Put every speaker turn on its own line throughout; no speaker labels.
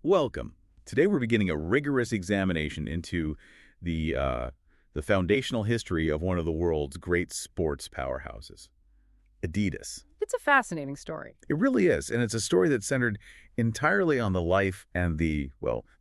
Welcome. Today we're beginning a rigorous examination into the uh, the foundational history of one of the world's great sports powerhouses, Adidas.
It's a fascinating story.
It really is, and it's a story that's centered entirely on the life and the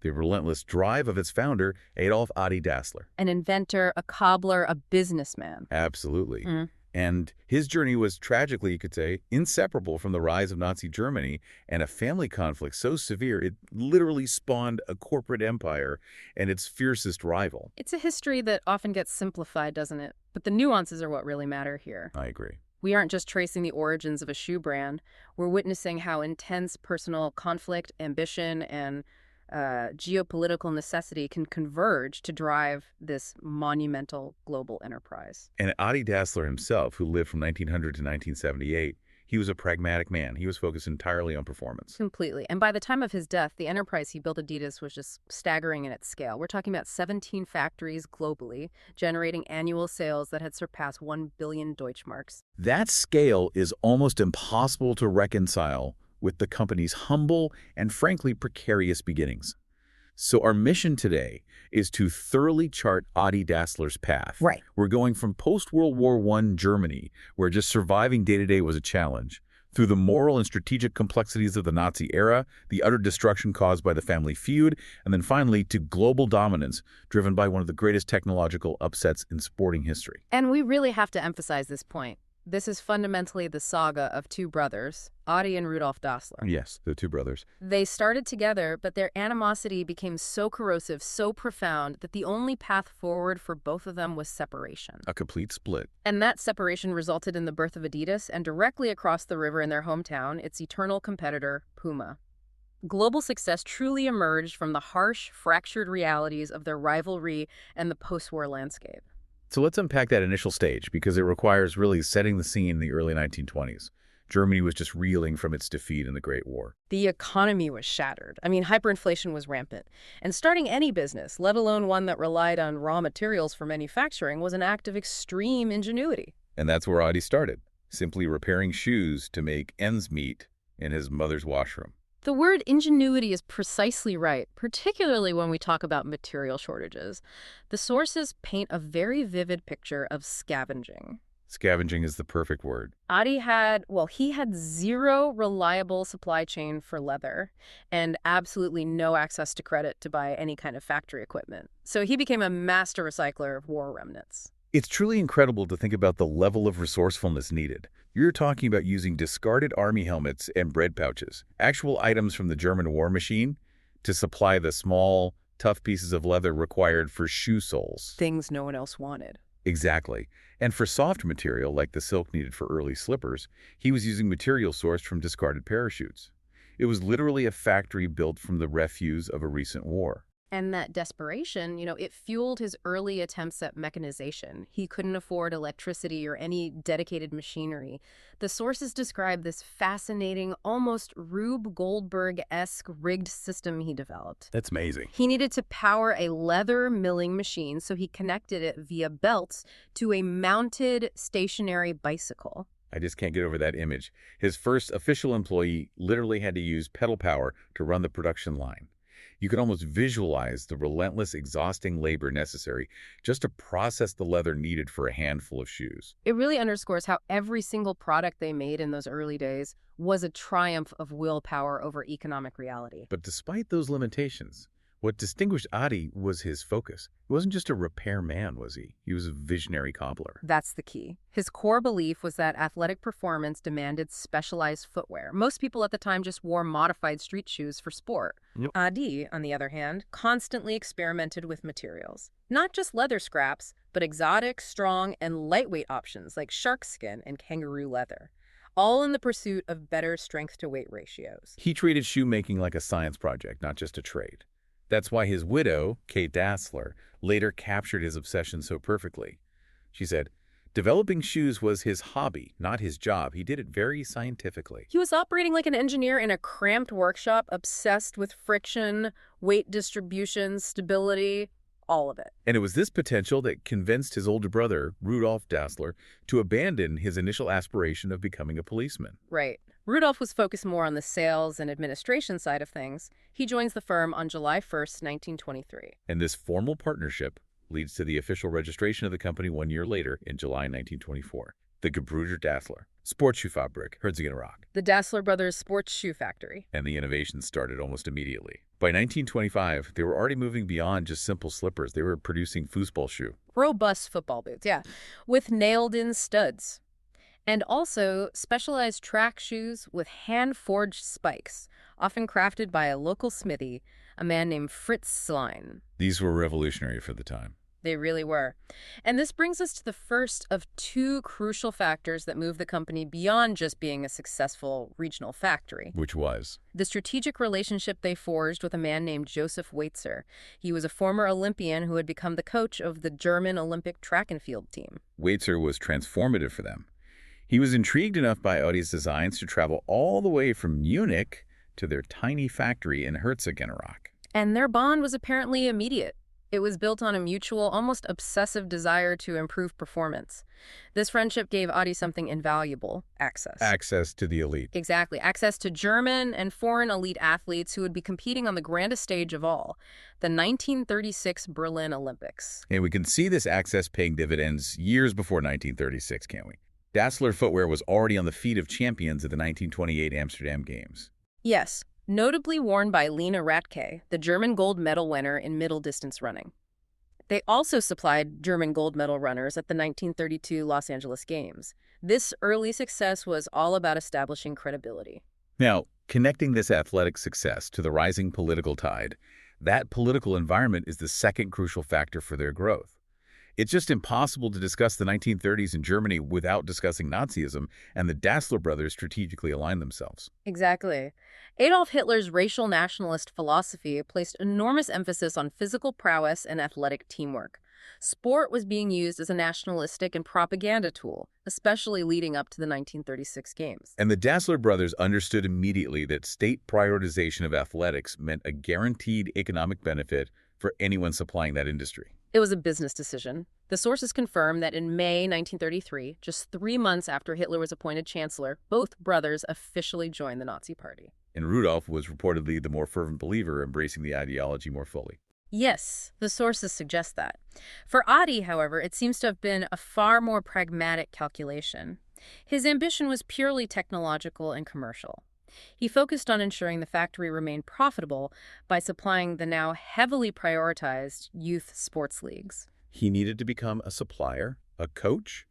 relentless drive of its founder, Adolf "Adi" Dassler.
An inventor, a cobbler, a businessman.
Absolutely.
Mm.
And his journey was tragically, you could say, inseparable from the rise of Nazi Germany and a family conflict so severe it literally spawned a corporate empire and its fiercest rival.
It's a history that often gets simplified, doesn't it? But the nuances are what really matter here.
I agree.
We aren't just tracing the origins of a shoe brand. We're witnessing how intense personal conflict, ambition, and geopolitical necessity can converge to drive this monumental global enterprise.
And Adi Dassler himself, who lived from 1900 to 1978, he was a pragmatic man. He was focused entirely on performance.
Completely. And by the time of his death, the enterprise he built, Adidas, was just staggering in its scale. We're talking about 17 factories globally, generating annual sales that had surpassed 1 billion Deutschmarks.
That scale is almost impossible to reconcile with the company's humble and frankly precarious beginnings. So our mission today is to thoroughly chart Adi Dassler's path.
Right.
We're going from post-World War I Germany, where just surviving day-to-day was a challenge, through the moral and strategic complexities of the Nazi era, the utter destruction caused by the family feud, and then finally to global dominance, driven by one of the greatest technological upsets in sporting history.
And we really have to emphasize this point. This is fundamentally the saga of two brothers, Adi and Rudolf Dassler.
Yes, the two brothers.
They started together, but their animosity became so corrosive, so profound, that the only path forward for both of them was separation.
A complete split.
And that separation resulted in the birth of Adidas, and directly across the river in their hometown, its eternal competitor, Puma. Global success truly emerged from the harsh, fractured realities of their rivalry and the post-war landscape.
So let's unpack that initial stage, because it requires really setting the scene in the early 1920s. Germany was just reeling from its defeat in the Great War.
The economy was shattered. Hyperinflation was rampant. And starting any business, let alone one that relied on raw materials for manufacturing, was an act of extreme ingenuity.
And that's where Adi started, simply repairing shoes to make ends meet in his mother's washroom.
The word ingenuity is precisely right, particularly when we talk about material shortages. The sources paint a very vivid picture of scavenging.
Scavenging is the perfect word.
Adi had zero reliable supply chain for leather and absolutely no access to credit to buy any kind of factory equipment. So he became a master recycler of war remnants.
It's truly incredible to think about the level of resourcefulness needed. You're talking about using discarded army helmets and bread pouches, actual items from the German war machine, to supply the small, tough pieces of leather required for shoe soles.
Things no one else wanted.
Exactly. And for soft material, like the silk needed for early slippers, he was using material sourced from discarded parachutes. It was literally a factory built from the refuse of a recent war.
And that desperation, it fueled his early attempts at mechanization. He couldn't afford electricity or any dedicated machinery. The sources describe this fascinating, almost Rube Goldberg-esque rigged system he developed.
That's amazing.
He needed to power a leather milling machine, so he connected it via belts to a mounted stationary bicycle.
I just can't get over that image. His first official employee literally had to use pedal power to run the production line. You could almost visualize the relentless, exhausting labor necessary just to process the leather needed for a handful of shoes.
It really underscores how every single product they made in those early days was a triumph of willpower over economic reality.
But despite those limitations, what distinguished Adi was his focus. He wasn't just a repair man, was he? He was a visionary cobbler.
That's the key. His core belief was that athletic performance demanded specialized footwear. Most people at the time just wore modified street shoes for sport.
Yep.
Adi, on the other hand, constantly experimented with materials. Not just leather scraps, but exotic, strong, and lightweight options like shark skin and kangaroo leather, all in the pursuit of better strength-to-weight ratios.
He treated shoemaking like a science project, not just a trade. That's why his widow, Kate Dassler, later captured his obsession so perfectly. She said, developing shoes was his hobby, not his job. He did it very scientifically.
He was operating like an engineer in a cramped workshop, obsessed with friction, weight distribution, stability, all of it.
And it was this potential that convinced his older brother, Rudolf Dassler, to abandon his initial aspiration of becoming a policeman.
Right. Rudolf was focused more on the sales and administration side of things. He joins the firm on July 1st, 1923.
And this formal partnership leads to the official registration of the company 1 year later in July 1924. The Gebruder Dassler, Sportschuhfabrik, Herzogenaurach.
The Dassler brothers' sports shoe factory.
And the innovation started almost immediately. By 1925, they were already moving beyond just simple slippers. They were producing Fußballschuhe.
Robust football boots, yeah, with nailed-in studs. And also specialized track shoes with hand-forged spikes, often crafted by a local smithy, a man named Fritz Slein.
These were revolutionary for the time.
They really were. And this brings us to the first of two crucial factors that move the company beyond just being a successful regional factory.
Which was?
The strategic relationship they forged with a man named Joseph Weitzer. He was a former Olympian who had become the coach of the German Olympic track and field team.
Weitzer was transformative for them. He was intrigued enough by Adi's designs to travel all the way from Munich to their tiny factory in Herzogenaurach.
And their bond was apparently immediate. It was built on a mutual, almost obsessive desire to improve performance. This friendship gave Adi something invaluable: access.
Access to the elite.
Exactly. Access to German and foreign elite athletes who would be competing on the grandest stage of all, the 1936 Berlin Olympics.
And we can see this access paying dividends years before 1936, can't we? Dassler footwear was already on the feet of champions at the 1928 Amsterdam Games.
Yes. Notably worn by Lena Radke, the German gold medal winner in middle distance running. They also supplied German gold medal runners at the 1932 Los Angeles Games. This early success was all about establishing credibility.
Now, connecting this athletic success to the rising political tide, that political environment is the second crucial factor for their growth. It's just impossible to discuss the 1930s in Germany without discussing Nazism, and the Dassler brothers strategically aligned themselves.
Exactly. Adolf Hitler's racial nationalist philosophy placed enormous emphasis on physical prowess and athletic teamwork. Sport was being used as a nationalistic and propaganda tool, especially leading up to the 1936 Games.
And the Dassler brothers understood immediately that state prioritization of athletics meant a guaranteed economic benefit for anyone supplying that industry.
It was a business decision. The sources confirm that in May 1933, just 3 months after Hitler was appointed chancellor, both brothers officially joined the Nazi Party.
And Rudolf was reportedly the more fervent believer, embracing the ideology more fully.
Yes, the sources suggest that. For Adi, however, it seems to have been a far more pragmatic calculation. His ambition was purely technological and commercial. He focused on ensuring the factory remained profitable by supplying the now heavily prioritized youth sports leagues.
He needed to become a supplier, a coach,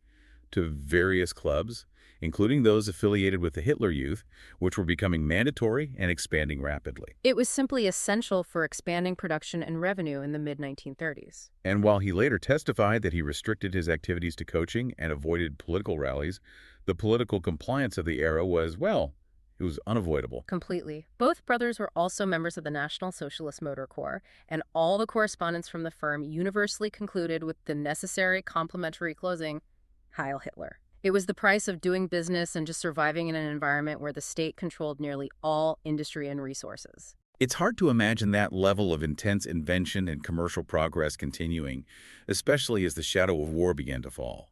to various clubs, including those affiliated with the Hitler Youth, which were becoming mandatory and expanding rapidly.
It was simply essential for expanding production and revenue in the mid-1930s.
And while he later testified that he restricted his activities to coaching and avoided political rallies, the political compliance of the era was, well, it was unavoidable.
Completely. Both brothers were also members of the National Socialist Motor Corps, and all the correspondents from the firm universally concluded with the necessary complimentary closing, Heil Hitler. It was the price of doing business and just surviving in an environment where the state controlled nearly all industry and resources.
It's hard to imagine that level of intense invention and commercial progress continuing, especially as the shadow of war began to fall.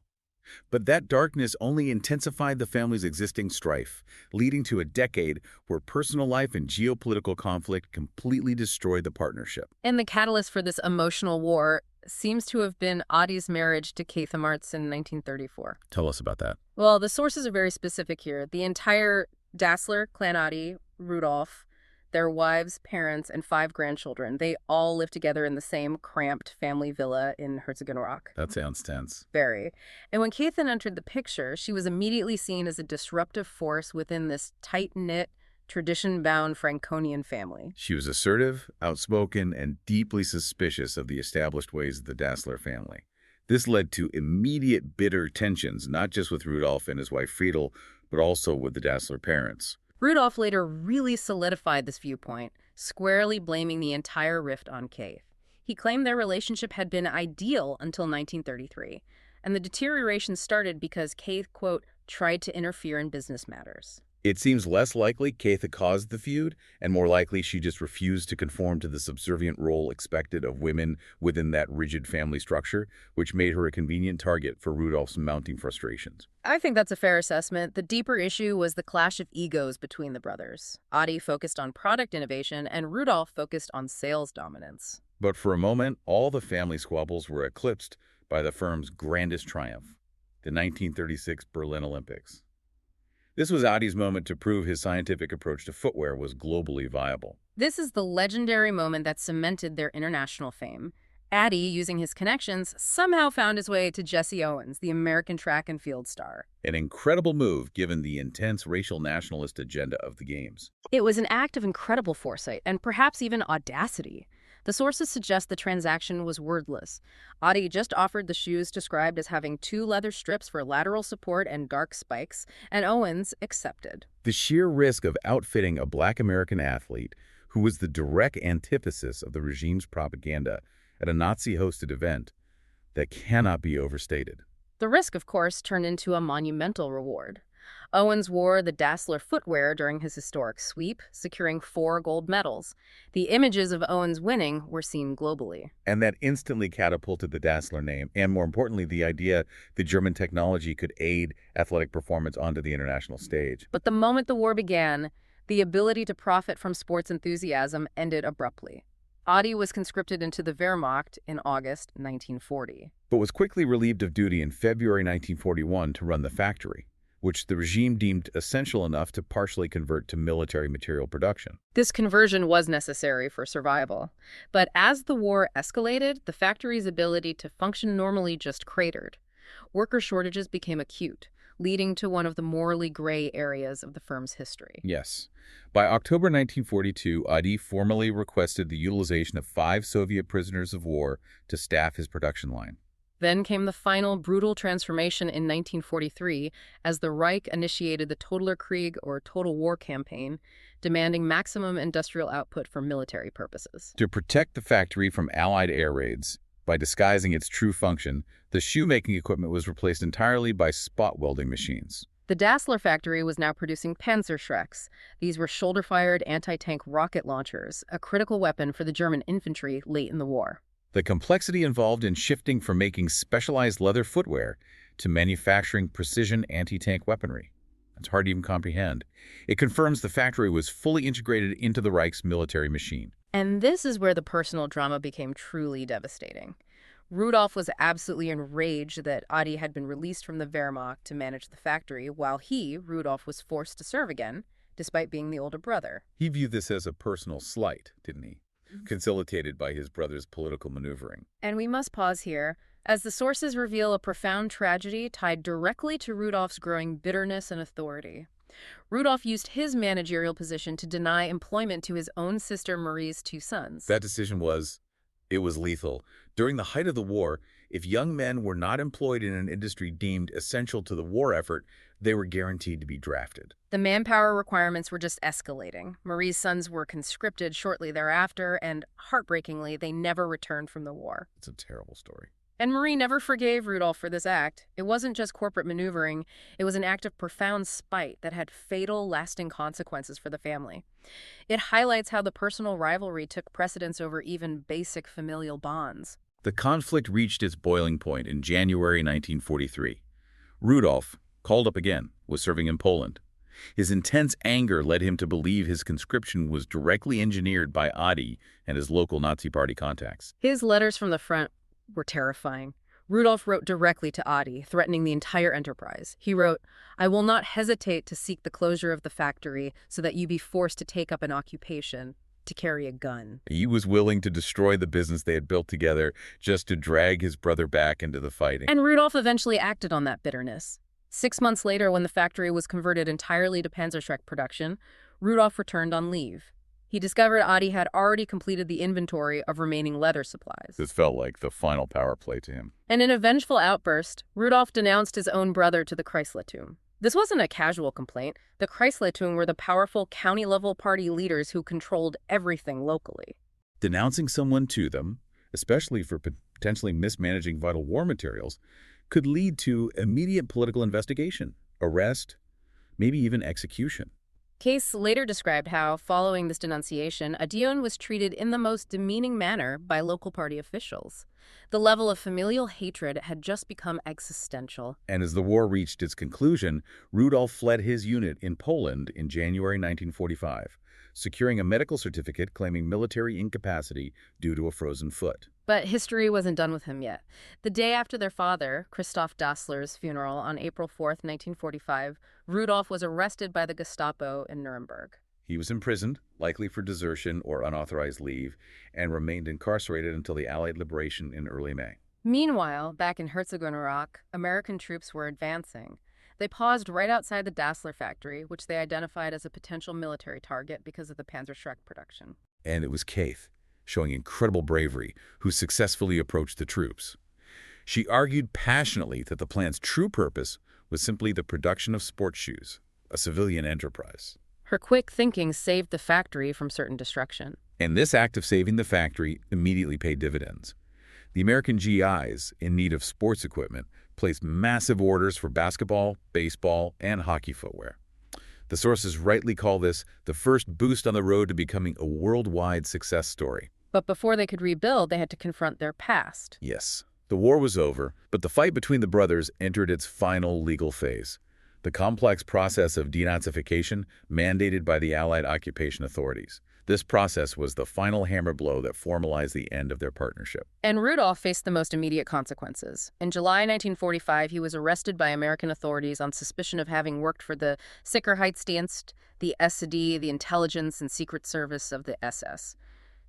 But that darkness only intensified the family's existing strife, leading to a decade where personal life and geopolitical conflict completely destroyed the partnership.
And the catalyst for this emotional war seems to have been Adi's marriage to Kate Martz in 1934.
Tell us about that.
Well, the sources are very specific here. The entire Dassler clan, Adi, Rudolf, their wives, parents, and 5 grandchildren, they all live together in the same cramped family villa in Herzogenaurach.
That sounds tense.
Very. And when Catherine entered the picture, she was immediately seen as a disruptive force within this tight-knit, tradition-bound Franconian family.
She was assertive, outspoken, and deeply suspicious of the established ways of the Dassler family. This led to immediate bitter tensions, not just with Rudolf and his wife Friedel, but also with the Dassler parents.
Rudolf later really solidified this viewpoint, squarely blaming the entire rift on Kate. He claimed their relationship had been ideal until 1933, and the deterioration started because Kate, quote, tried to interfere in business matters.
It seems less likely Keitha caused the feud, and more likely she just refused to conform to the subservient role expected of women within that rigid family structure, which made her a convenient target for Rudolph's mounting frustrations.
I think that's a fair assessment. The deeper issue was the clash of egos between the brothers. Adi focused on product innovation, and Rudolf focused on sales dominance.
But for a moment, all the family squabbles were eclipsed by the firm's grandest triumph, the 1936 Berlin Olympics. This was Adi's moment to prove his scientific approach to footwear was globally viable.
This is the legendary moment that cemented their international fame. Adi, using his connections, somehow found his way to Jesse Owens, the American track and field star.
An incredible move given the intense racial nationalist agenda of the Games.
It was an act of incredible foresight and perhaps even audacity. The sources suggest the transaction was wordless. Adi just offered the shoes described as having 2 leather strips for lateral support and dark spikes, and Owens accepted.
The sheer risk of outfitting a black American athlete, who was the direct antithesis of the regime's propaganda at a Nazi-hosted event, that cannot be overstated.
The risk, of course, turned into a monumental reward. Owens wore the Dassler footwear during his historic sweep, securing 4 gold medals. The images of Owens winning were seen globally.
And that instantly catapulted the Dassler name, and more importantly, the idea that German technology could aid athletic performance onto the international stage.
But the moment the war began, the ability to profit from sports enthusiasm ended abruptly. Adi was conscripted into the Wehrmacht in August 1940.
But was quickly relieved of duty in February 1941 to run the factory, which the regime deemed essential enough to partially convert to military material production.
This conversion was necessary for survival. But as the war escalated, the factory's ability to function normally just cratered. Worker shortages became acute, leading to one of the morally gray areas of the firm's history.
Yes. By October 1942, Adi formally requested the utilization of 5 Soviet prisoners of war to staff his production line.
Then came the final brutal transformation in 1943 as the Reich initiated the Totaler Krieg, or Total War campaign, demanding maximum industrial output for military purposes.
To protect the factory from Allied air raids, by disguising its true function, the shoemaking equipment was replaced entirely by spot welding machines.
The Dassler factory was now producing Panzerschrecks. These were shoulder-fired anti-tank rocket launchers, a critical weapon for the German infantry late in the war.
The complexity involved in shifting from making specialized leather footwear to manufacturing precision anti-tank weaponry. It's hard to even comprehend. It confirms the factory was fully integrated into the Reich's military machine.
And this is where the personal drama became truly devastating. Rudolf was absolutely enraged that Adi had been released from the Wehrmacht to manage the factory, while he, Rudolf, was forced to serve again, despite being the older brother.
He viewed this as a personal slight, didn't he? Conciliated by his brother's political maneuvering.
And we must pause here, as the sources reveal a profound tragedy tied directly to Rudolf's growing bitterness and authority. Rudolf used his managerial position to deny employment to his own sister Marie's 2 sons.
That decision was lethal. During the height of the war, if young men were not employed in an industry deemed essential to the war effort, they were guaranteed to be drafted.
The manpower requirements were just escalating. Marie's sons were conscripted shortly thereafter, and heartbreakingly, they never returned from the war.
It's a terrible story.
And Marie never forgave Rudolf for this act. It wasn't just corporate maneuvering. It was an act of profound spite that had fatal, lasting consequences for the family. It highlights how the personal rivalry took precedence over even basic familial bonds.
The conflict reached its boiling point in January 1943. Rudolf, called up again, was serving in Poland. His intense anger led him to believe his conscription was directly engineered by Adi and his local Nazi Party contacts.
His letters from the front were terrifying. Rudolf wrote directly to Adi, threatening the entire enterprise. He wrote, "I will not hesitate to seek the closure of the factory so that you be forced to take up an occupation, to carry a gun."
He was willing to destroy the business they had built together just to drag his brother back into the fighting.
And Rudolf eventually acted on that bitterness. 6 months later, when the factory was converted entirely to Panzerschreck production, Rudolf returned on leave. He discovered Adi had already completed the inventory of remaining leather supplies.
This felt like the final power play to him.
And in a vengeful outburst, Rudolf denounced his own brother to the Kreisleitung. This wasn't a casual complaint. The Kreisleitung were the powerful county-level party leaders who controlled everything locally.
Denouncing someone to them, especially for potentially mismanaging vital war materials, could lead to immediate political investigation, arrest, maybe even execution.
Case later described how, following this denunciation, Adion was treated in the most demeaning manner by local party officials. The level of familial hatred had just become existential.
And as the war reached its conclusion, Rudolf fled his unit in Poland in January 1945, securing a medical certificate claiming military incapacity due to a frozen foot.
But history wasn't done with him yet. The day after their father, Christoph Dassler's funeral on April 4th, 1945, Rudolf was arrested by the Gestapo in Nuremberg.
He was imprisoned, likely for desertion or unauthorized leave, and remained incarcerated until the Allied liberation in early May.
Meanwhile, back in Herzegovina, American troops were advancing. They paused right outside the Dassler factory, which they identified as a potential military target because of the Panzerschreck production.
And it was Keith, showing incredible bravery, who successfully approached the troops. She argued passionately that the plant's true purpose was simply the production of sports shoes, a civilian enterprise.
Her quick thinking saved the factory from certain destruction.
And this act of saving the factory immediately paid dividends. The American GIs, in need of sports equipment, placed massive orders for basketball, baseball, and hockey footwear. The sources rightly call this the first boost on the road to becoming a worldwide success story.
But before they could rebuild, they had to confront their past.
Yes, the war was over, but the fight between the brothers entered its final legal phase. The complex process of denazification mandated by the Allied occupation authorities. This process was the final hammer blow that formalized the end of their partnership.
And Rudolf faced the most immediate consequences. In July 1945, he was arrested by American authorities on suspicion of having worked for the Sicherheitsdienst, the SD, the intelligence and secret service of the SS.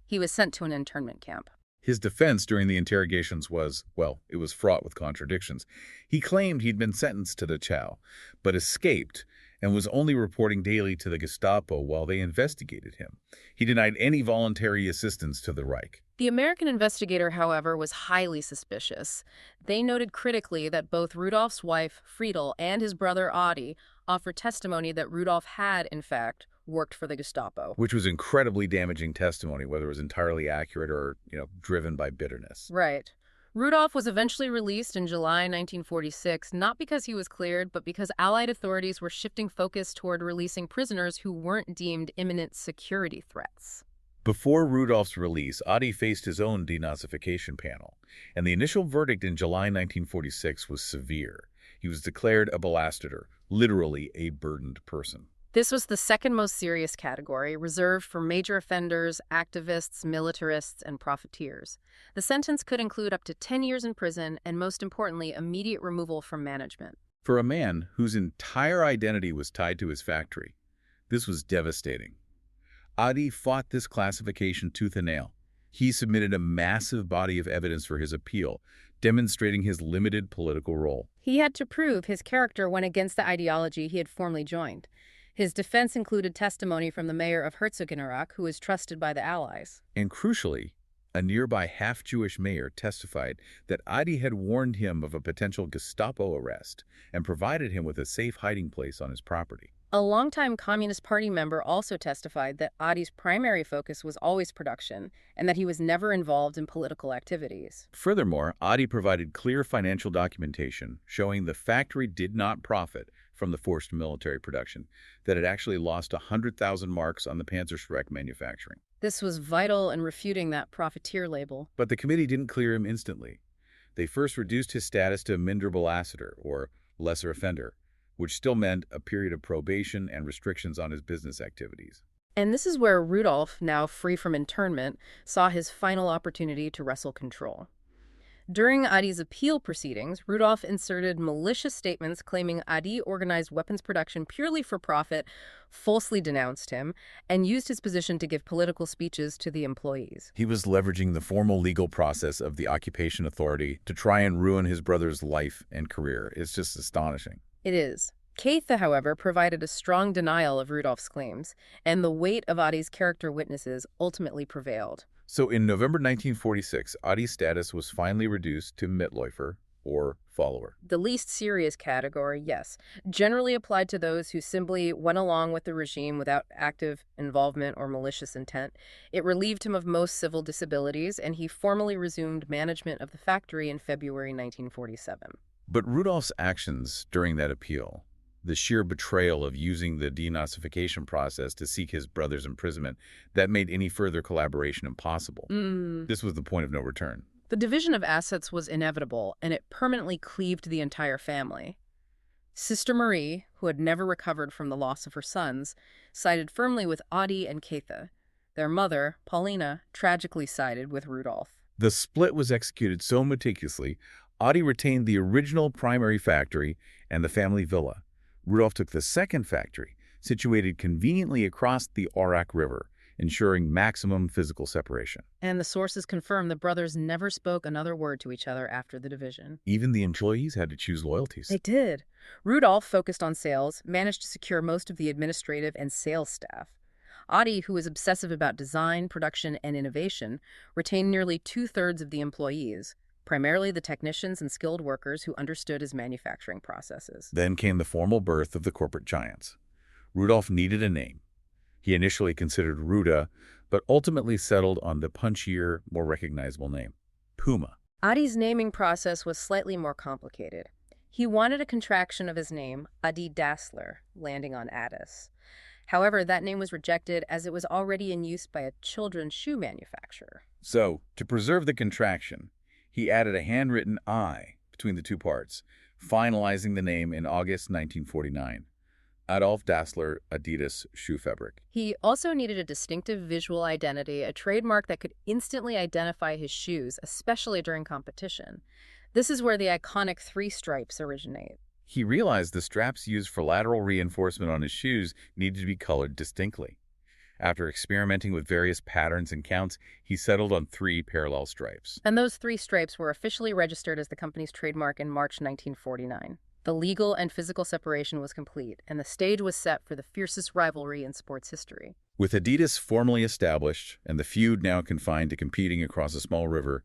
He was sent to an internment camp.
His defense during the interrogations was, well, it was fraught with contradictions. He claimed he'd been sentenced to the Chow, but escaped and was only reporting daily to the Gestapo while they investigated him. He denied any voluntary assistance to the Reich.
The American investigator, however, was highly suspicious. They noted critically that both Rudolf's wife, Friedel, and his brother, Adi, offered testimony that Rudolf had, in fact, worked for the Gestapo.
Which was incredibly damaging testimony, whether it was entirely accurate or, driven by bitterness.
Right. Rudolf was eventually released in July 1946, not because he was cleared, but because Allied authorities were shifting focus toward releasing prisoners who weren't deemed imminent security threats.
Before Rudolph's release, Adi faced his own denazification panel, and the initial verdict in July 1946 was severe. He was declared a belasteter, literally a burdened person.
This was the second most serious category, reserved for major offenders, activists, militarists, and profiteers. The sentence could include up to 10 years in prison and, most importantly, immediate removal from management.
For a man whose entire identity was tied to his factory, this was devastating. Adi fought this classification tooth and nail. He submitted a massive body of evidence for his appeal, demonstrating his limited political role.
He had to prove his character went against the ideology he had formerly joined. His defense included testimony from the mayor of Herzegovina, who was trusted by the Allies.
And crucially, a nearby half-Jewish mayor testified that Adi had warned him of a potential Gestapo arrest and provided him with a safe hiding place on his property.
A longtime Communist Party member also testified that Adi's primary focus was always production and that he was never involved in political activities.
Furthermore, Adi provided clear financial documentation showing the factory did not profit from the forced military production, that it actually lost 100,000 marks on the Panzerschreck manufacturing.
This was vital in refuting that profiteer label.
But the committee didn't clear him instantly. They first reduced his status to minder belasteter, or lesser offender, which still meant a period of probation and restrictions on his business activities.
And this is where Rudolf, now free from internment, saw his final opportunity to wrestle control. During Adi's appeal proceedings, Rudolf inserted malicious statements claiming Adi organized weapons production purely for profit, falsely denounced him, and used his position to give political speeches to the employees.
He was leveraging the formal legal process of the occupation authority to try and ruin his brother's life and career. It's just astonishing.
It is. Keith, however, provided a strong denial of Rudolf's claims, and the weight of Adi's character witnesses ultimately prevailed.
So in November 1946, Adi's status was finally reduced to Mitläufer, or follower.
The least serious category, yes, generally applied to those who simply went along with the regime without active involvement or malicious intent. It relieved him of most civil disabilities, and he formally resumed management of the factory in February 1947.
But Rudolph's actions during that appeal, The sheer betrayal of using the denazification process to seek his brother's imprisonment, that made any further collaboration impossible. This was the point of no return.
The division of assets was inevitable, and it permanently cleaved the entire family. Sister Marie, who had never recovered from the loss of her sons, sided firmly with Adi and Katha. Their mother, Paulina, tragically sided with Rudolf.
The split was executed so meticulously, Adi retained the original primary factory and the family villa. Rudolf took the second factory, situated conveniently across the Arak River, ensuring maximum physical separation.
And the sources confirm the brothers never spoke another word to each other after the division.
Even the employees had to choose loyalties.
They did. Rudolf focused on sales, managed to secure most of the administrative and sales staff. Adi, who was obsessive about design, production, and innovation, retained nearly two-thirds of the employees, primarily the technicians and skilled workers who understood his manufacturing processes.
Then came the formal birth of the corporate giants. Rudolf needed a name. He initially considered Ruda, but ultimately settled on the punchier, more recognizable name, Puma.
Adi's naming process was slightly more complicated. He wanted a contraction of his name, Adi Dassler, landing on Adis. However, that name was rejected as it was already in use by a children's shoe manufacturer.
So, to preserve the contraction, he added a handwritten I between the two parts, finalizing the name in August 1949. Adolf Dassler, Adidas Shoe Fabric.
He also needed a distinctive visual identity, a trademark that could instantly identify his shoes, especially during competition. This is where the iconic three stripes originate.
He realized the straps used for lateral reinforcement on his shoes needed to be colored distinctly. After experimenting with various patterns and counts, he settled on 3 parallel stripes.
And those 3 stripes were officially registered as the company's trademark in March 1949. The legal and physical separation was complete, and the stage was set for the fiercest rivalry in sports history.
With Adidas formally established and the feud now confined to competing across a small river,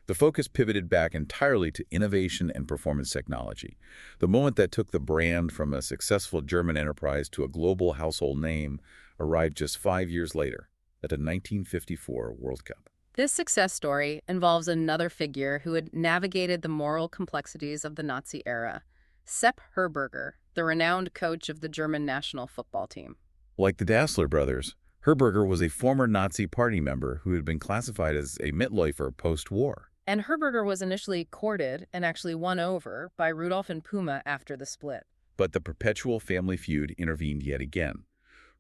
the focus pivoted back entirely to innovation and performance technology. The moment that took the brand from a successful German enterprise to a global household name arrived just 5 years later at the 1954 World Cup.
This success story involves another figure who had navigated the moral complexities of the Nazi era. Sepp Herberger, the renowned coach of the German national football team.
Like the Dassler brothers, Herberger was a former Nazi party member who had been classified as a Mitläufer post-war.
And Herberger was initially courted and actually won over by Rudolf and Puma after the split.
But the perpetual family feud intervened yet again.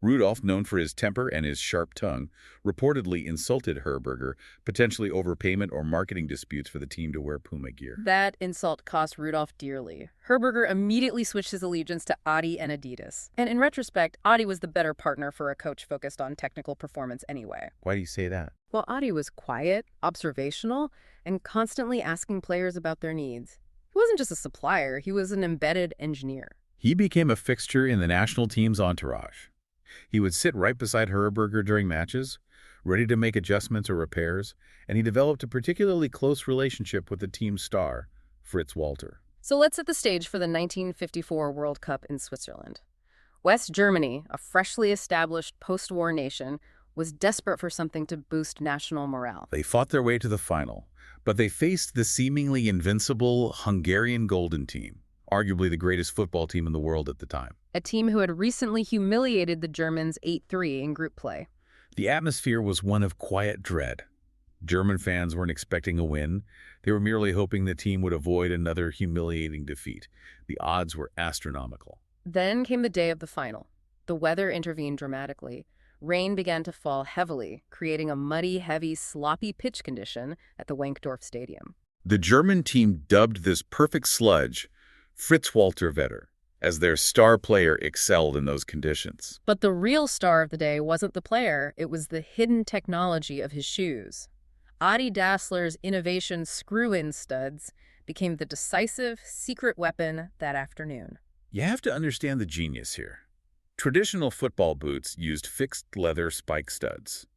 Rudolf, known for his temper and his sharp tongue, reportedly insulted Herberger, potentially over payment or marketing disputes for the team to wear Puma gear.
That insult cost Rudolf dearly. Herberger immediately switched his allegiance to Adi and Adidas. And in retrospect, Adi was the better partner for a coach focused on technical performance anyway.
Why do you say that?
Well, Adi was quiet, observational, and constantly asking players about their needs. He wasn't just a supplier, he was an embedded engineer.
He became a fixture in the national team's entourage. He would sit right beside Herberger during matches, ready to make adjustments or repairs, and he developed a particularly close relationship with the team's star, Fritz Walter.
So let's set the stage for the 1954 World Cup in Switzerland. West Germany, a freshly established post-war nation, was desperate for something to boost national morale.
They fought their way to the final, but they faced the seemingly invincible Hungarian Golden Team, arguably the greatest football team in the world at the time.
A team who had recently humiliated the Germans 8-3 in group play.
The atmosphere was one of quiet dread. German fans weren't expecting a win. They were merely hoping the team would avoid another humiliating defeat. The odds were astronomical.
Then came the day of the final. The weather intervened dramatically. Rain began to fall heavily, creating a muddy, heavy, sloppy pitch condition at the Wankdorf Stadium.
The German team dubbed this perfect sludge Fritz Walter Vetter, as their star player excelled in those conditions.
But the real star of the day wasn't the player, it was the hidden technology of his shoes. Adi Dassler's innovation screw-in studs became the decisive, secret weapon that afternoon.
You have to understand the genius here. Traditional football boots used fixed leather spike studs.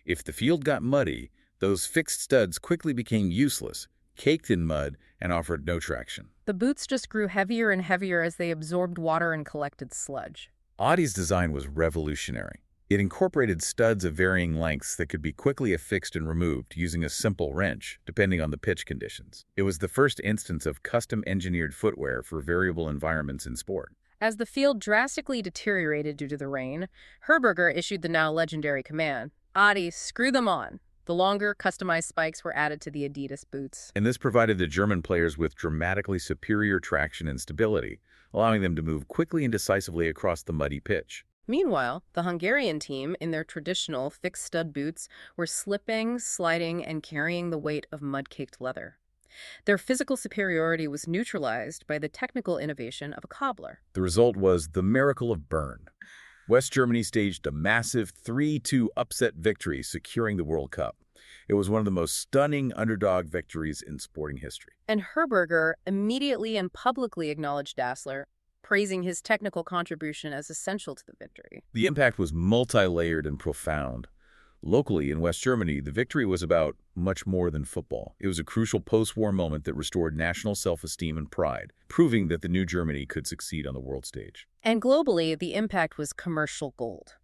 If the field got muddy, those fixed studs quickly became useless, caked in mud, and offered no traction.
The boots just grew heavier and heavier as they absorbed water and collected sludge.
Adi's design was revolutionary. It incorporated studs of varying lengths that could be quickly affixed and removed using a simple wrench, depending on the pitch conditions. It was the first instance of custom-engineered footwear for variable environments in sport.
As the field drastically deteriorated due to the rain, Herberger issued the now legendary command, Adi, screw them on. The longer, customized spikes were added to the Adidas boots.
And this provided the German players with dramatically superior traction and stability, allowing them to move quickly and decisively across the muddy pitch.
Meanwhile, the Hungarian team, in their traditional fixed stud boots, were slipping, sliding, and carrying the weight of mud-caked leather. Their physical superiority was neutralized by the technical innovation of a cobbler.
The result was the miracle of Bern. West Germany staged a massive 3-2 upset victory, securing the World Cup. It was one of the most stunning underdog victories in sporting history.
And Herberger immediately and publicly acknowledged Dassler, praising his technical contribution as essential to the victory.
The impact was multi-layered and profound. Locally, in West Germany, the victory was about much more than football. It was a crucial post-war moment that restored national self-esteem and pride, proving that the new Germany could succeed on the world stage.
And globally, the impact was commercial gold.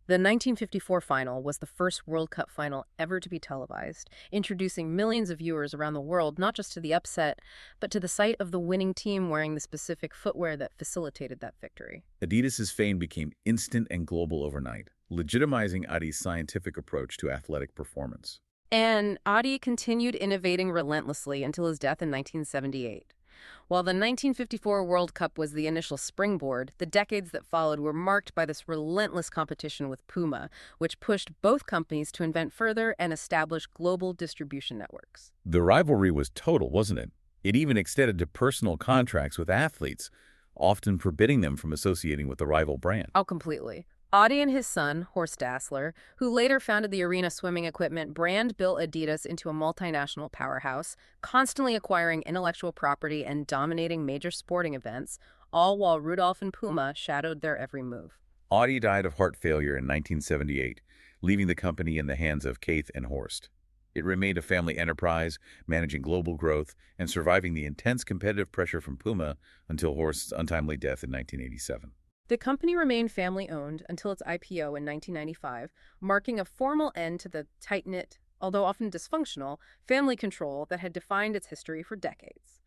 The 1954 final was the first World Cup final ever to be televised, introducing millions of viewers around the world not just to the upset, but to the sight of the winning team wearing the specific footwear that facilitated that victory.
Adidas's fame became instant and global overnight, legitimizing Adi's scientific approach to athletic performance.
And Adi continued innovating relentlessly until his death in 1978. While the 1954 World Cup was the initial springboard, the decades that followed were marked by this relentless competition with Puma, which pushed both companies to invent further and establish global distribution networks.
The rivalry was total, wasn't it? It even extended to personal contracts with athletes, often forbidding them from associating with the rival brand.
Oh, completely. Adi and his son, Horst Dassler, who later founded the arena swimming equipment brand, built Adidas into a multinational powerhouse, constantly acquiring intellectual property and dominating major sporting events, all while Rudolf and Puma shadowed their every move.
Adi died of heart failure in 1978, leaving the company in the hands of Keith and Horst. It remained a family enterprise, managing global growth and surviving the intense competitive pressure from Puma until Horst's untimely death in 1987.
The company remained family-owned until its IPO in 1995, marking a formal end to the tight-knit, although often dysfunctional, family control that had defined its history for decades.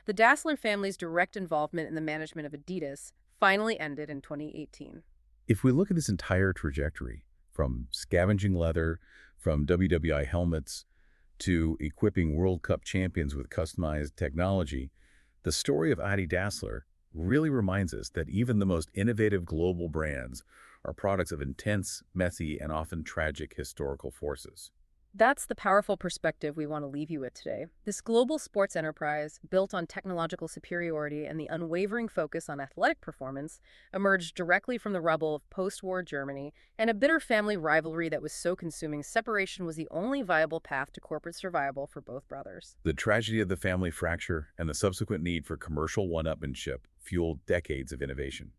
The Dassler family's direct involvement in the management of Adidas finally ended in 2018.
If we look at this entire trajectory, from scavenging leather, from WWI helmets, to equipping World Cup champions with customized technology, the story of Adi Dassler really reminds us that even the most innovative global brands are products of intense, messy, and often tragic historical forces.
That's the powerful perspective we want to leave you with today. This global sports enterprise, built on technological superiority and the unwavering focus on athletic performance, emerged directly from the rubble of post-war Germany and a bitter family rivalry that was so consuming separation was the only viable path to corporate survival for both brothers.
The tragedy of the family fracture and the subsequent need for commercial one-upmanship fueled decades of innovation.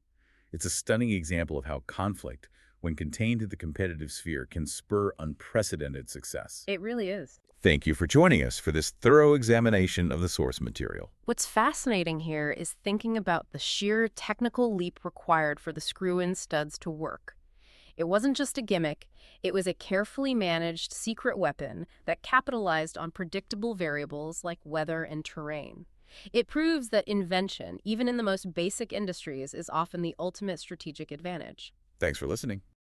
It's a stunning example of how conflict, when contained to the competitive sphere, can spur unprecedented success.
It really is.
Thank you for joining us for this thorough examination of the source material.
What's fascinating here is thinking about the sheer technical leap required for the screw-in studs to work. It wasn't just a gimmick, it was a carefully managed secret weapon that capitalized on predictable variables like weather and terrain. It proves that invention, even in the most basic industries, is often the ultimate strategic advantage.
Thanks for listening.